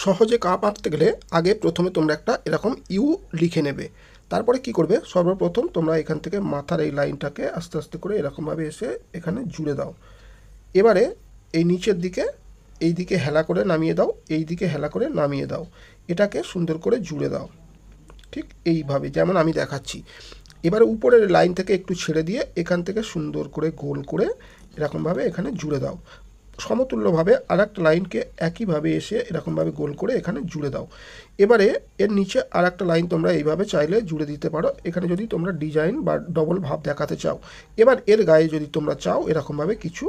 সহজে কাপ আঁকতে গেলে আগে প্রথমে তোমরা একটা এরকম ইউ লিখে নেবে। তারপরে কি করবে, সর্বপ্রথম তোমরা এখান থেকে মাথার এই লাইনটাকে আস্তে আস্তে করে এরকমভাবে এসে এখানে জুড়ে দাও। এবারে এই নিচের দিকে এই দিকে হেলা করে নামিয়ে দাও, এই দিকে হেলা করে নামিয়ে দাও, এটাকে সুন্দর করে জুড়ে দাও, ঠিক এইভাবে যেমন আমি দেখাচ্ছি। এবারে উপরের লাইন থেকে একটু ছেড়ে দিয়ে এখান থেকে সুন্দর করে গোল করে এরকমভাবে এখানে জুড়ে দাও। সমতুল্যভাবে আর একটা লাইনকে একইভাবে এসে এরকমভাবে গোল করে এখানে জুড়ে দাও। এবারে এর নিচে আর একটা লাইন তোমরা এইভাবে চাইলে জুড়ে দিতে পারো, এখানে যদি তোমরা ডিজাইন বা ডবল ভাব দেখাতে চাও। এবার এর গায়ে যদি তোমরা চাও এরকমভাবে কিছু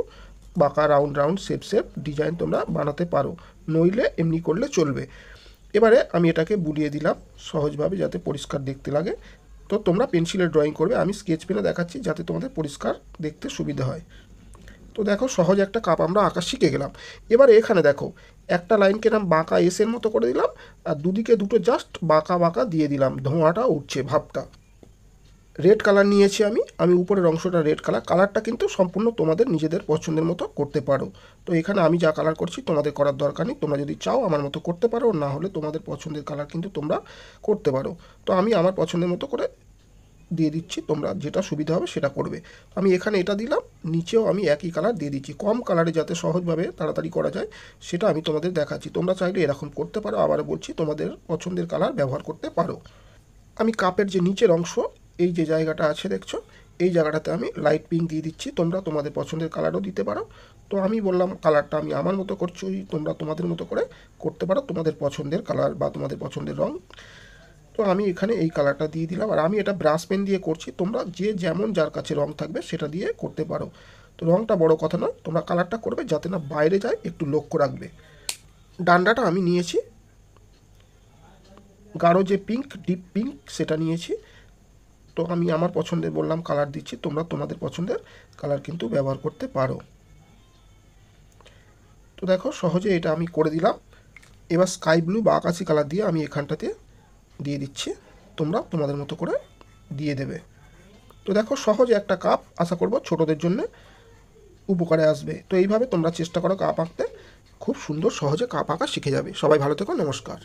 বাঁকা রাউন্ড রাউন্ড শেপ ডিজাইন তোমরা বানাতে পারো, নইলে এমনি করলে চলবে। এবারে আমি এটাকে বুলিয়ে দিলাম সহজভাবে যাতে পরিষ্কার দেখতে লাগে। তো তোমরা পেন্সিলের ড্রয়িং করবে, আমি স্কেচ পেনে দেখাচ্ছি যাতে তোমাদের পরিষ্কার দেখতে সুবিধা হয়। তো দেখো সহজ একটা কাপ আমরা আঁকা শিখে গেলাম। এবারে এখানে দেখো একটা লাইনকে নাম বাঁকা এসের মতো করে দিলাম, আর দুদিকে দুটো জাস্ট বাঁকা বাঁকা দিয়ে দিলাম, ধোঁয়াটা উঠছে ভাবটা। রেড কালার নিয়েছি আমি উপরের অংশটা রেড কালারটা কিন্তু সম্পূর্ণ তোমাদের নিজেদের পছন্দের মতো করতে পারো। তো এখানে আমি যা কালার করছি তোমাদের করার দরকার নেই, তোমরা যদি চাও আমার মতো করতে পারো, না হলে তোমাদের পছন্দের কালার কিন্তু তোমরা করতে পারো। তো আমি আমার পছন্দের মতো করে দিয়ে দিচ্ছি, তোমরা যেটা সুবিধা হবে সেটা করবে। আমি এখানে এটা দিলাম, নিচেও আমি একই কালার দিয়ে দিচ্ছি, কম কালারে যাতে সহজভাবে তাড়াতাড়ি করা যায় সেটা আমি তোমাদের দেখাচ্ছি। তোমরা চাইলে এরকম করতে পারো, আবার বলছি তোমাদের পছন্দের কালার ব্যবহার করতে পারো। আমি কাপের যে নিচের অংশ এই যে জায়গাটা আছে দেখছো, এই জায়গাটাতে আমি লাইট পিঙ্ক দিয়ে দিচ্ছি, তোমরা তোমাদের পছন্দের কালারও দিতে পারো। তো আমি বললাম কালারটা আমি আমার মতো করছি, তোমরা তোমাদের মতো করে করতে পারো, তোমাদের পছন্দের কালার বা তোমাদের পছন্দের রঙ। তো আমি এখানে এই কালারটা দিয়ে দিলাম, আর আমি এটা ব্রাশ পেন দিয়ে করছি, তোমরা যে যেমন যার কাছে রঙ থাকবে সেটা দিয়ে করতে পারো। তো রঙটা বড় কথা নয়, তোমরা কালারটা করবে যাতে না বাইরে যায়, একটু লক্ষ্য রাখবে। ডান্ডাটা আমি নিয়েছি গাঢ় যে পিঙ্ক, ডিপ পিঙ্ক সেটা নিয়েছি। তো আমি আমার পছন্দের বললাম কালার দিচ্ছি, তোমরা তোমাদের পছন্দের কালার কিন্তু ব্যবহার করতে পারো। তো দেখো সহজে এটা আমি করে দিলাম। এবার স্কাই ব্লু বা আকাশি কালার দিয়ে আমি এখানটাতে দিয়ে দিচ্ছি, তোমরা তোমাদের মতো করে দিয়ে দেবে। তো দেখো সহজে একটা কাপ, আশা করব ছোটদের জন্য উপকারে আসবে। তো এইভাবে তোমরা চেষ্টা করো কাপ আঁকতে, খুব সুন্দর সহজে কাপ আঁকা শিখে যাবে। সবাই ভালো থেকো, নমস্কার।